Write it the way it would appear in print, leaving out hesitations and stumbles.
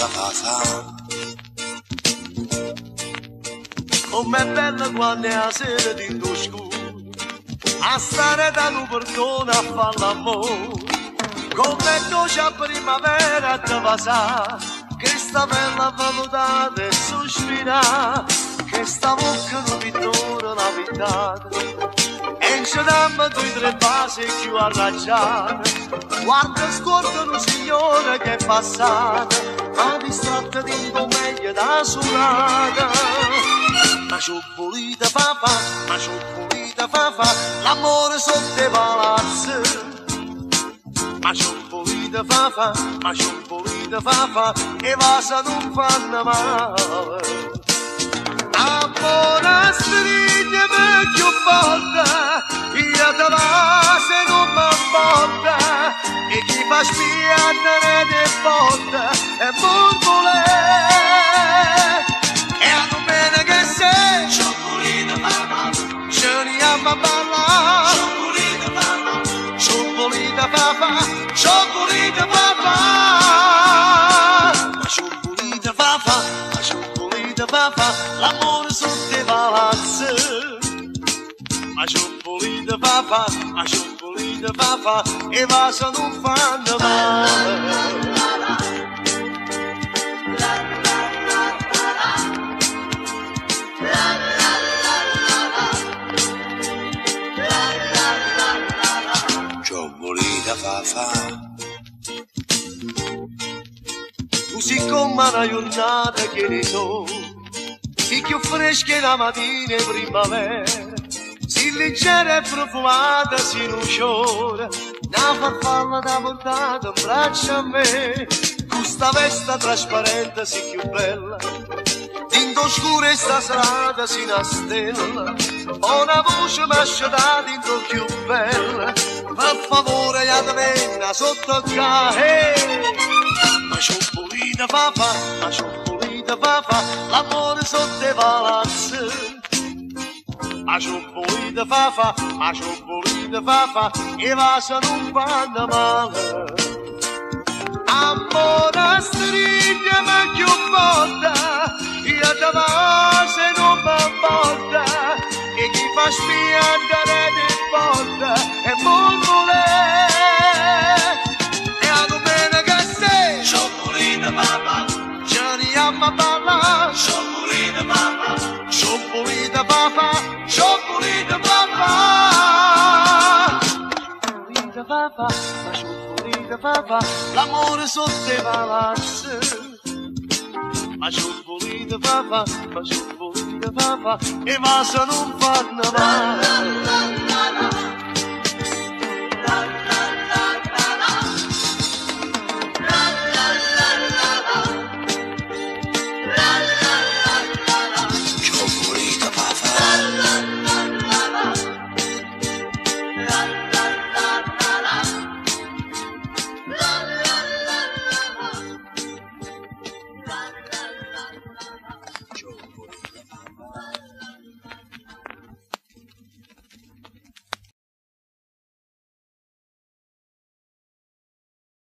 fa. Com'è bella quando è la sera di scuro, a stare da un portone a far l'amore. Com'è dolce a primavera a te pasà, che sta bella valutata e sospirà, che sta bocca non pittura la pittata. E in c'è due tre basi più arraggiate, guarda scorda un signore che è passata, ma distratta di un po' meglio da suonata. Ma c'ho volita papà, ma c'ho volita papà, l'amore sotto i palazzi. Ma c'ho volita papà, ma c'ho volita papà, e vasa non fanno male. A buona striglia per più forte, io te va se non m'apporta, e chi fa spiandere di botte e burbole. E a tu bene che sei, c'ho volita papà, ce ne amo a ballare. C'ho volita papà, c'ho volita papà, c'ho volita papà. Ma c'ho volita papà, ma c'ho volita papà, l'amore sotto i palazzi. Ma c'ho volita papà, ma c'ho volita papà, e vasa non fanno male. C'ho volita papà, così come una giornata che ne so, si più fresca la mattina e primavera, si leggera e profumata, si nuciora, una farfalla da portata in braccio a me, questa veste trasparente si più bella, dentro scura e sta serata si una stella, una voce m'asciata dentro più bella, per favore ya te venga sotto cae. Ma c'ho volita papà, ma c'ho volita papà, l'amore sotto i palazzi. Ma c'ho volita papà, ma c'ho volita papà, e vasa non fanno male. A buona striglia ma più forte, io te va se non m'apporta, e chi fa spiandere di botte e burbole. E a domenica sei, c'ho volita papà, ce ne amo a ballare. C'ho volita papà, c'ho volita papà, c'ho volita papà. Volita papà, ma c'ho volita papà, l'amore sotto i palazzi. Ma c'ho volita papà, ma c'ho volita papà, e vasa non fanno male.